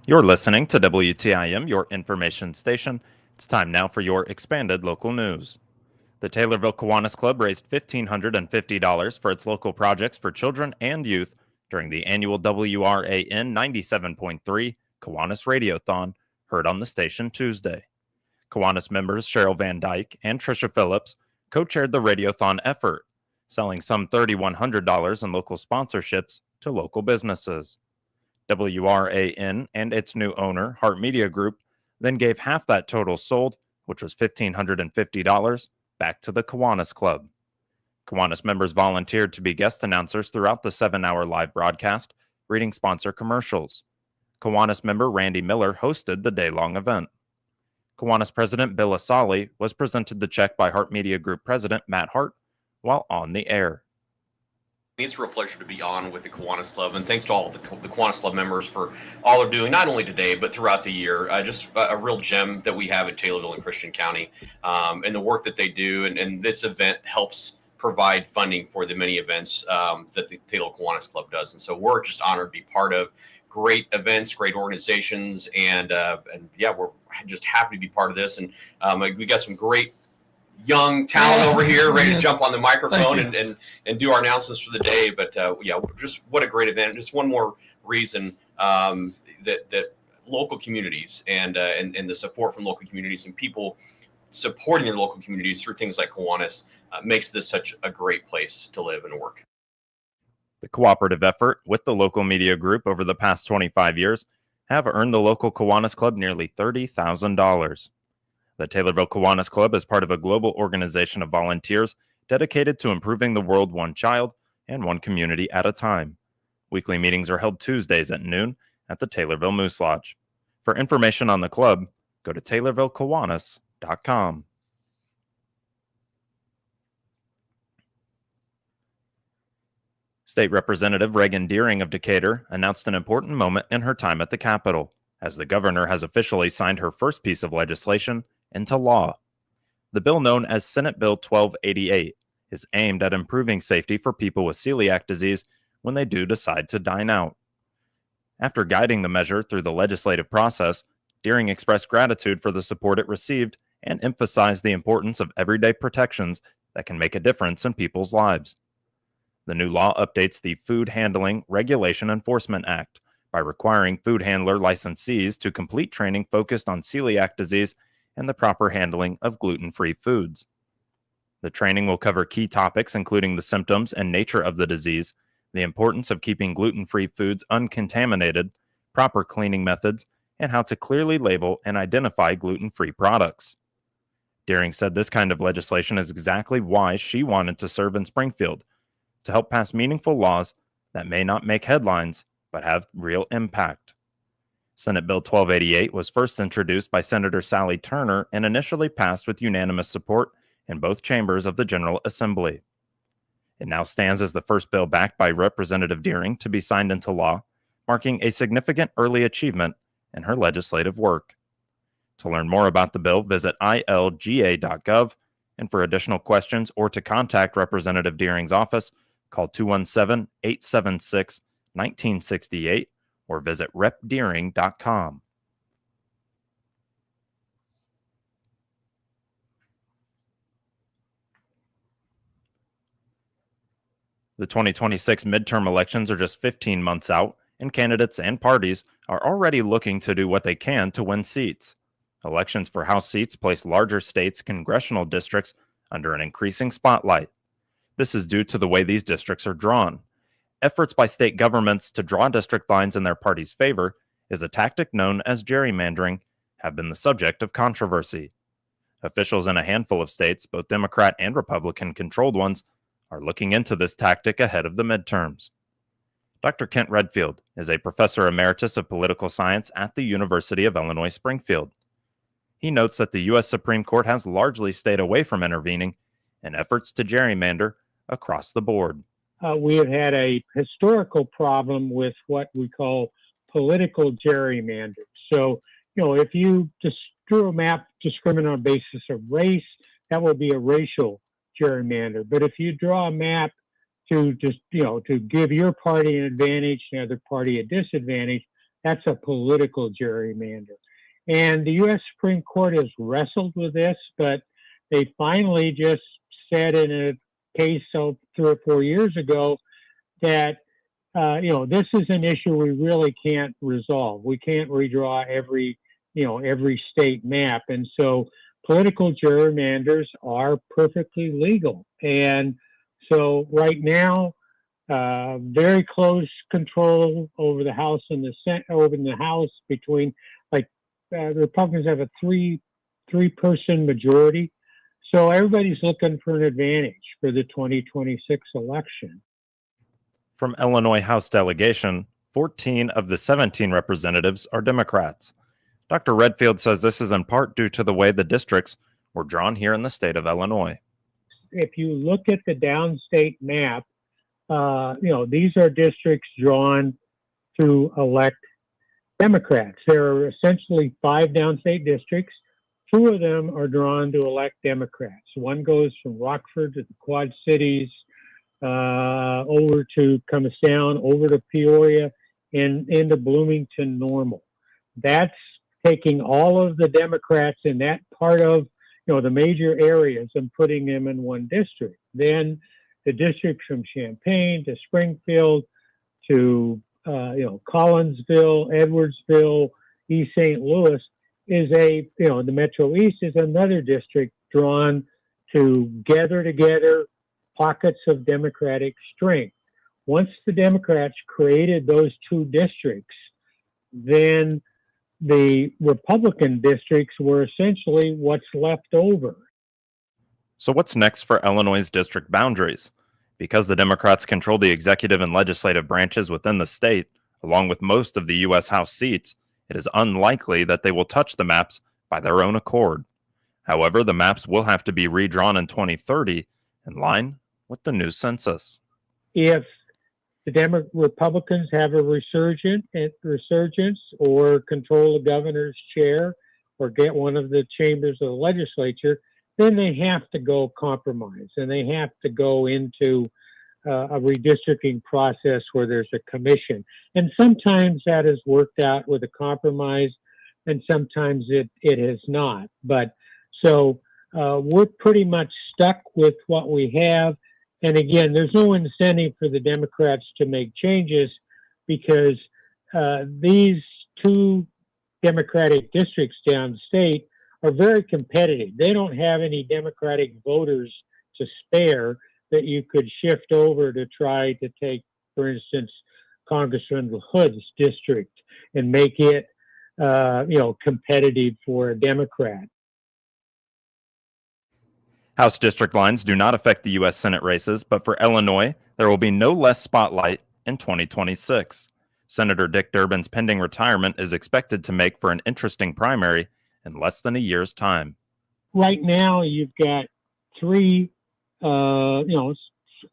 You're listening to WTIM, your information station. It's time now for your expanded local news. The Taylorville Kiwanis Club raised $1,550 for its local projects for children and youth during the annual WRAN 97.3 Kiwanis Radiothon, heard on the station Tuesday. Kiwanis members Cheryl Van Dyke and Tricia Phillips co-chaired the Radiothon effort, selling some $3,100 in local sponsorships to local businesses. WRAN and its new owner, Heart Media Group, then gave half that total sold, which was $1,550, back to the Kiwanis Club. Kiwanis members volunteered to be guest announcers throughout the 7-hour live broadcast, reading sponsor commercials. Kiwanis member Randy Miller hosted the day-long event. Kiwanis President Bill Asali was presented the check by Heart Media Group President Matt Hart while on the air. It's a real pleasure to be on with the Kiwanis Club, and thanks to all of the Kiwanis Club members for all they're doing, not only today, but throughout the year. Just a real gem that we have in Taylorville and Christian County, and the work that they do. And this event helps provide funding for the many events that the Taylorville Kiwanis Club does. And so we're just honored to be part of great events, great organizations, and yeah, we're just happy to be part of this. And we got some great young talent over here ready to jump on the microphone and do our announcements for the day. But yeah, just what a great event. Just one more reason that local communities and the support from local communities and people supporting their local communities through things like Kiwanis makes this such a great place to live and work. The cooperative effort with the local media group over the past 25 years have earned the local Kiwanis Club nearly $30,000. The Taylorville Kiwanis Club is part of a global organization of volunteers dedicated to improving the world one child and one community at a time. Weekly meetings are held Tuesdays at noon at the Taylorville Moose Lodge. For information on the club, go to TaylorvilleKiwanis.com. State Representative Reagan Deering of Decatur announced an important moment in her time at the Capitol, as the governor has officially signed her first piece of legislation into law. The bill, known as Senate Bill 1288, is aimed at improving safety for people with celiac disease when they do decide to dine out. After guiding the measure through the legislative process, Deering expressed gratitude for the support it received and emphasized the importance of everyday protections that can make a difference in people's lives. The new law updates the Food Handling Regulation Enforcement Act by requiring food handler licensees to complete training focused on celiac disease and the proper handling of gluten-free foods. The training will cover key topics including the symptoms and nature of the disease, the importance of keeping gluten-free foods uncontaminated, proper cleaning methods, and how to clearly label and identify gluten-free products. Deering said this kind of legislation is exactly why she wanted to serve in Springfield, to help pass meaningful laws that may not make headlines but have real impact. Senate Bill 1288 was first introduced by Senator Sally Turner and initially passed with unanimous support in both chambers of the General Assembly. It now stands as the first bill backed by Representative Deering to be signed into law, marking a significant early achievement in her legislative work. To learn more about the bill, visit ilga.gov, and for additional questions or to contact Representative Deering's office, call 217-876-1968 or visit repdeering.com. The 2026 midterm elections are just 15 months out, and candidates and parties are already looking to do what they can to win seats. Elections for House seats place larger states' congressional districts under an increasing spotlight. This is due to the way these districts are drawn. Efforts by state governments to draw district lines in their party's favor is a tactic known as gerrymandering, have been the subject of controversy. Officials in a handful of states, both Democrat and Republican-controlled ones, are looking into this tactic ahead of the midterms. Dr. Kent Redfield is a professor emeritus of political science at the University of Illinois Springfield. He notes that the U.S. Supreme Court has largely stayed away from intervening in efforts to gerrymander across the board. We have had a historical problem with what we call political gerrymanders. So, if you just drew a map discriminating on the basis of race, that would be a racial gerrymander. But if you draw a map to just, to give your party an advantage and the other party a disadvantage, That's a political gerrymander. And the U.S. Supreme Court has wrestled with this, but they finally just said in a case of 3 or 4 years ago that this is an issue we really can't resolve. We can't redraw every state map, and so political gerrymanders are perfectly legal. And so right now, very close control over the House and the Senate, over the House between the Republicans have a three-person majority. So everybody's looking for an advantage for the 2026 election. From Illinois House delegation, 14 of the 17 representatives are Democrats. Dr. Redfield says this is in part due to the way the districts were drawn here in the state of Illinois. If you look at the downstate map, these are districts drawn to elect Democrats. There are essentially 5 downstate districts. 2 of them are drawn to elect Democrats. One goes from Rockford to the Quad Cities, comes down over to Peoria and into Bloomington Normal. That's taking all of the Democrats in that part of the major areas and putting them in one district. Then the districts from Champaign to Springfield to Collinsville, Edwardsville, East St. Louis is the Metro East is another district drawn to gather together pockets of Democratic strength. Once the Democrats created those 2 districts, then the Republican districts were essentially what's left over. So what's next for Illinois' district boundaries? Because the Democrats control the executive and legislative branches within the state, along with most of the U.S. House seats, it is unlikely that they will touch the maps by their own accord. However, the maps will have to be redrawn in 2030 in line with the new census. If the Republicans have a resurgence or control the governor's chair or get one of the chambers of the legislature, then they have to go compromise and they have to go into a redistricting process where there's a commission. And sometimes that has worked out with a compromise and sometimes it has not. But so we're pretty much stuck with what we have. And again, there's no incentive for the Democrats to make changes because these 2 Democratic districts downstate are very competitive. They don't have any Democratic voters to spare that you could shift over to try to take, for instance, Congressman Hood's district and make it, competitive for a Democrat. House district lines do not affect the U.S. Senate races, but for Illinois, there will be no less spotlight in 2026. Senator Dick Durbin's pending retirement is expected to make for an interesting primary in less than a year's time. Right now, you've got 3,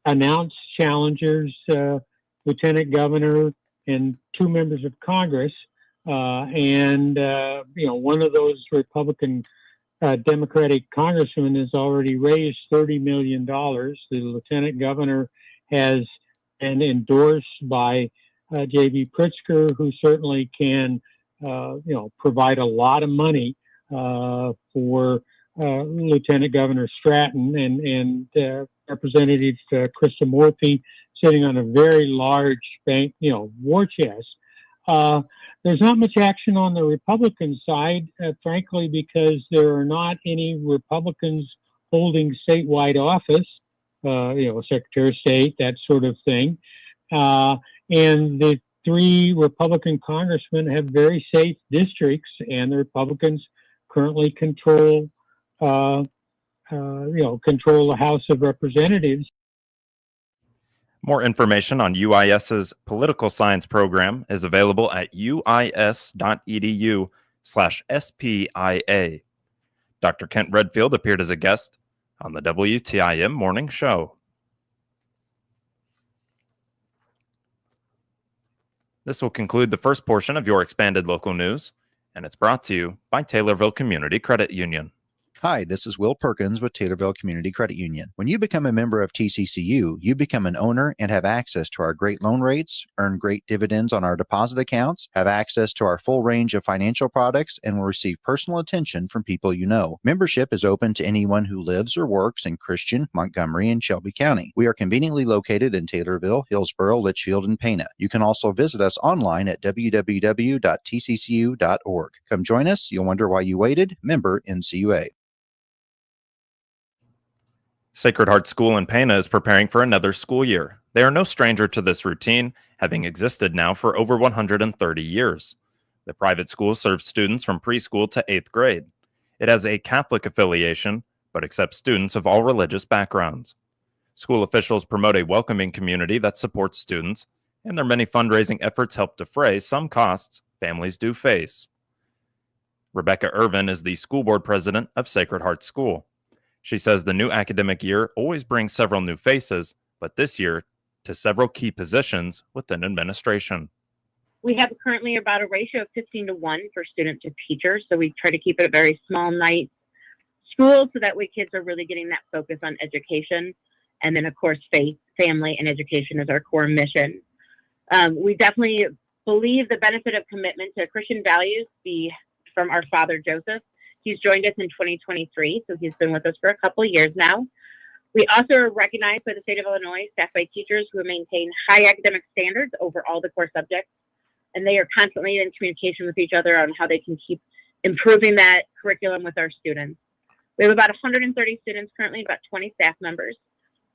announced challengers, Lieutenant Governor and 2 members of Congress. One of those Republican Democratic congressman has already raised $30 million. The Lieutenant Governor has been endorsed by J.B. Pritzker, who certainly can, provide a lot of money for Lieutenant Governor Stratton and Representative Krishnamurthy sitting on a very large bank, war chest. There's not much action on the Republican side, frankly, because there are not any Republicans holding statewide office, Secretary of State, that sort of thing. And the 3 Republican congressmen have very safe districts, and the Republicans currently control the House of Representatives. More information on UIS's political science program is available at uis.edu/SPIA. Dr. Kent Redfield appeared as a guest on the WTIM Morning Show. This will conclude the first portion of your expanded local news, and it's brought to you by Taylorville Community Credit Union. Hi, this is Will Perkins with Taylorville Community Credit Union. When you become a member of TCCU, you become an owner and have access to our great loan rates, earn great dividends on our deposit accounts, have access to our full range of financial products, and will receive personal attention from people you know. Membership is open to anyone who lives or works in Christian, Montgomery, and Shelby County. We are conveniently located in Taylorville, Hillsboro, Litchfield, and Pana. You can also visit us online at www.tccu.org. Come join us. You'll wonder why you waited. Member NCUA. Sacred Heart School in Pana is preparing for another school year. They are no stranger to this routine, having existed now for over 130 years. The private school serves students from preschool to 8th grade. It has a Catholic affiliation, but accepts students of all religious backgrounds. School officials promote a welcoming community that supports students, and their many fundraising efforts help defray some costs families do face. Rebecca Irvin is the school board president of Sacred Heart School. She says the new academic year always brings several new faces, but this year to several key positions within administration. We have currently about a ratio of 15-1 for student to teacher, so we try to keep it a very small night school so that way kids are really getting that focus on education. And then, of course, faith, family, and education is our core mission. We definitely believe the benefit of commitment to Christian values be from our father, Joseph. He's joined us in 2023, so he's been with us for a couple of years now. We also are recognized by the state of Illinois, staffed by teachers who maintain high academic standards over all the core subjects, and they are constantly in communication with each other on how they can keep improving that curriculum with our students. We have about 130 students currently, about 20 staff members.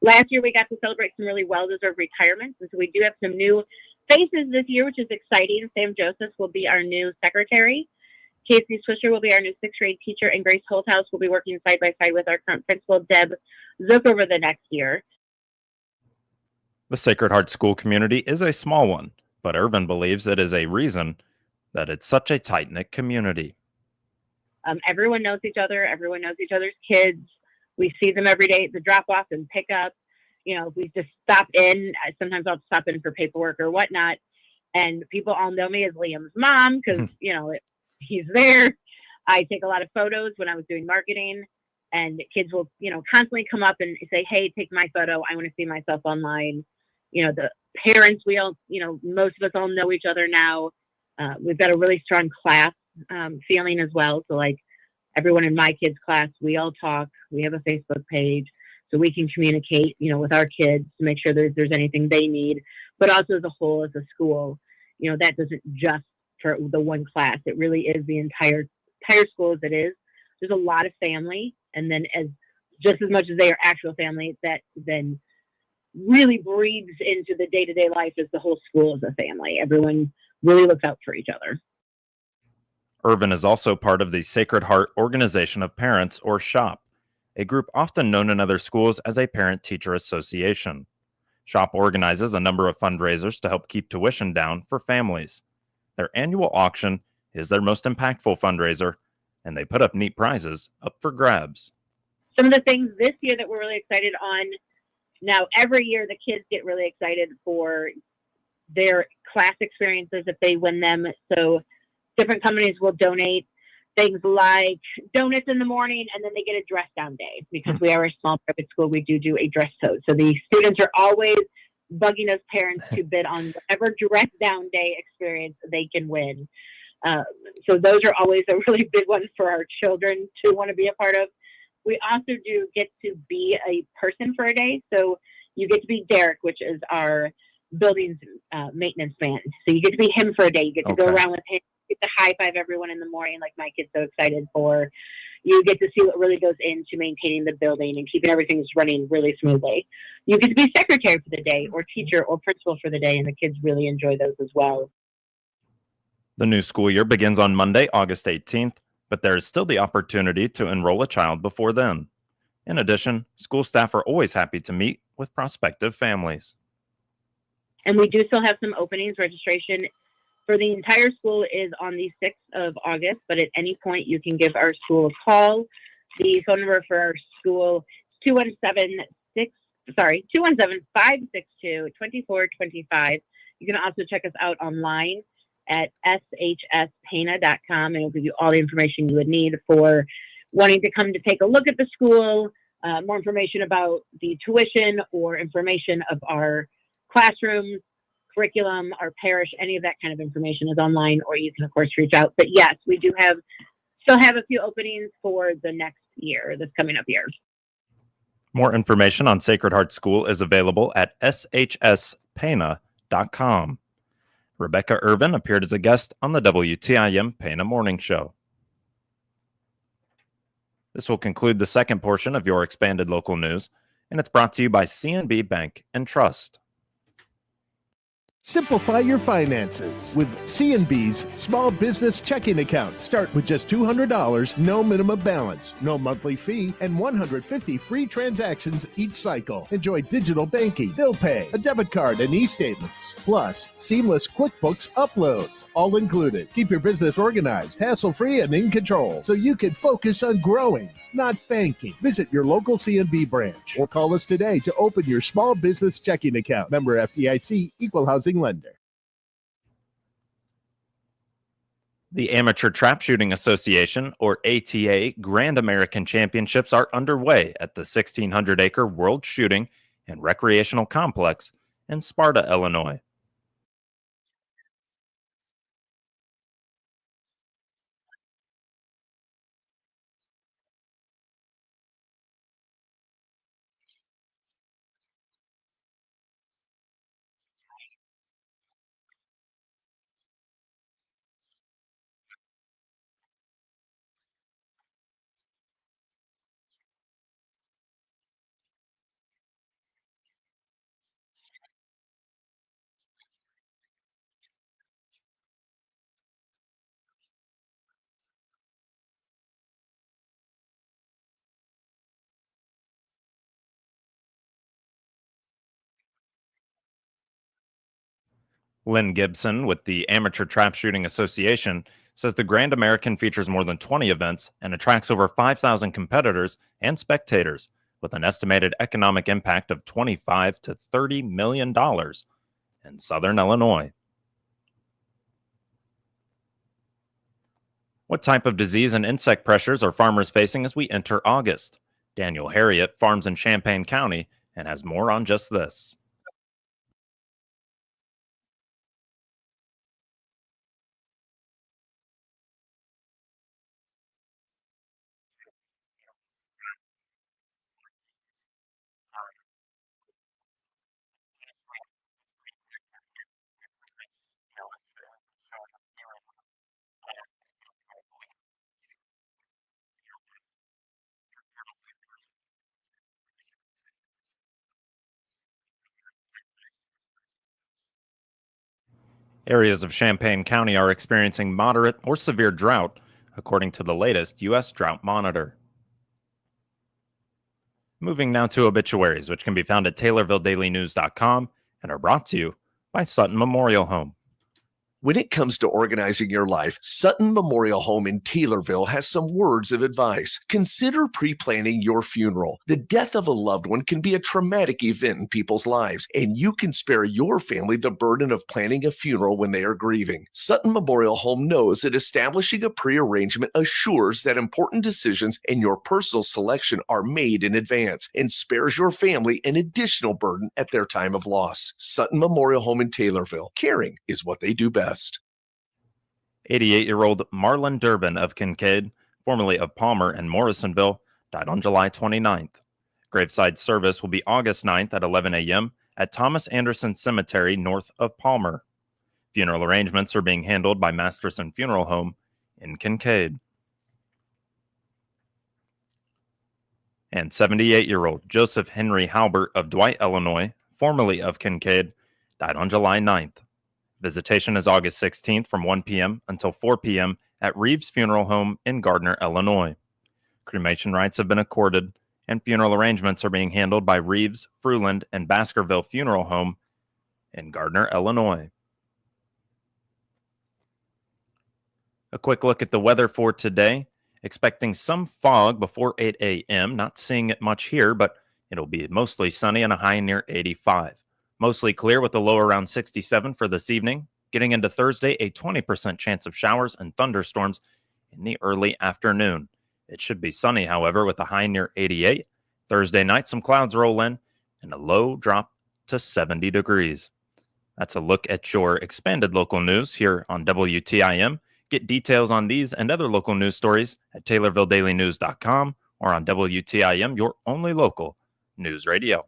Last year, we got to celebrate some really well-deserved retirements, and so we do have some new faces this year, which is exciting. Sam Joseph will be our new secretary. Casey Swisher will be our new 6th grade teacher, and Grace Holthouse will be working side by side with our current principal, Deb Zook, over the next year. The Sacred Heart School community is a small one, but Irvin believes it is a reason that it's such a tight-knit community. Everyone knows each other. Everyone knows each other's kids. We see them every day at the drop-off and pick-up. You know, we just stop in. Sometimes I'll stop in for paperwork or whatnot, and people all know me as Liam's mom because, you know, he's there. I take a lot of photos when I was doing marketing, and kids will, you know, constantly come up and say, hey, take my photo. I want to see myself online. You know, the parents, we all, you know, most of us all know each other now. We've got a really strong class feeling as well. So like everyone in my kids' class, we all talk. We have a Facebook page so we can communicate, you know, with our kids to make sure there's anything they need, but also as a whole, as a school, you know, that doesn't just for the one class. It really is the entire school as it is. There's a lot of family, and then just as much as they are actual family, that then really breathes into the day-to-day life as the whole school as a family. Everyone really looks out for each other. Irvin is also part of the Sacred Heart Organization of Parents, or SHOP, a group often known in other schools as a parent-teacher association. SHOP organizes a number of fundraisers to help keep tuition down for families. Their annual auction is their most impactful fundraiser, and they put up neat prizes up for grabs. Some of the things this year that we're really excited on, now every year the kids get really excited for their class experiences if they win them. So different companies will donate things like donuts in the morning, and then they get a dress down day. Because we are a small private school, we do a dress code. So the students are always bugging those parents to bid on whatever dress down day experience they can win. So those are always a really big one for our children to want to be a part of. We also do get to be a person for a day. So you get to be Derek, which is our building's maintenance man. So you get to be him for a day. You get to go around with him, get to high five everyone in the morning like my kid's so excited for. You get to see what really goes into maintaining the building and keeping everything running really smoothly. You get to be secretary for the day, or teacher, or principal for the day, and the kids really enjoy those as well. The new school year begins on Monday, August 18th, but there is still the opportunity to enroll a child before then. In addition, school staff are always happy to meet with prospective families. And we do still have some openings. Registration for the entire school is on the 6th of August, but at any point you can give our school a call. The phone number for our school is 217-562-2425. You can also check us out online at shspana.com, and it'll give you all the information you would need for wanting to come to take a look at the school, more information about the tuition or information of our classrooms, curriculum, our parish, any of that kind of information is online, or you can of course reach out. But yes, we do still have a few openings for the next year, this coming up year. More information on Sacred Heart School is available at shspena.com. Rebecca Irvin appeared as a guest on the WTIM Pana Morning Show. This will conclude the second portion of your expanded local news, and it's brought to you by CNB Bank and Trust. Simplify your finances with CNB's small business checking account. Start with just $200, no minimum balance, no monthly fee, and 150 free transactions each cycle. Enjoy digital banking, bill pay, a debit card, and e-statements. Plus, seamless QuickBooks uploads, all included. Keep your business organized, hassle-free, and in control so you can focus on growing, not banking. Visit your local CNB branch or call us today to open your small business checking account. Member FDIC, Equal Housing Lender. The Amateur Trap Shooting Association, or ATA, Grand American Championships are underway at the 1,600-acre World Shooting and Recreational Complex in Sparta, Illinois. Lynn Gibson with the Amateur Trap Shooting Association says the Grand American features more than 20 events and attracts over 5,000 competitors and spectators, with an estimated economic impact of $25 to $30 million in Southern Illinois. What type of disease and insect pressures are farmers facing as we enter August? Daniel Harriet farms in Champaign County and has more on just this. Areas of Champaign County are experiencing moderate or severe drought, according to the latest U.S. Drought Monitor. Moving now to obituaries, which can be found at TaylorvilleDailyNews.com and are brought to you by Sutton Memorial Home. When it comes to organizing your life, Sutton Memorial Home in Taylorville has some words of advice. Consider pre-planning your funeral. The death of a loved one can be a traumatic event in people's lives, and you can spare your family the burden of planning a funeral when they are grieving. Sutton Memorial Home knows that establishing a pre-arrangement assures that important decisions and your personal selection are made in advance and spares your family an additional burden at their time of loss. Sutton Memorial Home in Taylorville. Caring is what they do best. 88-year-old Marlon Durbin of Kincaid, formerly of Palmer and Morrisonville, died on July 29th. Graveside service will be August 9th at 11 a.m. at Thomas Anderson Cemetery north of Palmer. Funeral arrangements are being handled by Masterson Funeral Home in Kincaid. And 78-year-old Joseph Henry Halbert of Dwight, Illinois, formerly of Kincaid, died on July 9th. Visitation is August 16th from 1 p.m. until 4 p.m. at Reeves Funeral Home in Gardner, Illinois. Cremation rights have been accorded, and funeral arrangements are being handled by Reeves, Fruland, and Baskerville Funeral Home in Gardner, Illinois. A quick look at the weather for today. Expecting some fog before 8 a.m. Not seeing it much here, but it'll be mostly sunny and a high near 85. Mostly clear with a low around 67 for this evening. Getting into Thursday, a 20% chance of showers and thunderstorms in the early afternoon. It should be sunny, however, with a high near 88. Thursday night, some clouds roll in and a low drop to 70 degrees. That's a look at your expanded local news here on WTIM. Get details on these and other local news stories at TaylorvilleDailyNews.com or on WTIM, your only local news radio.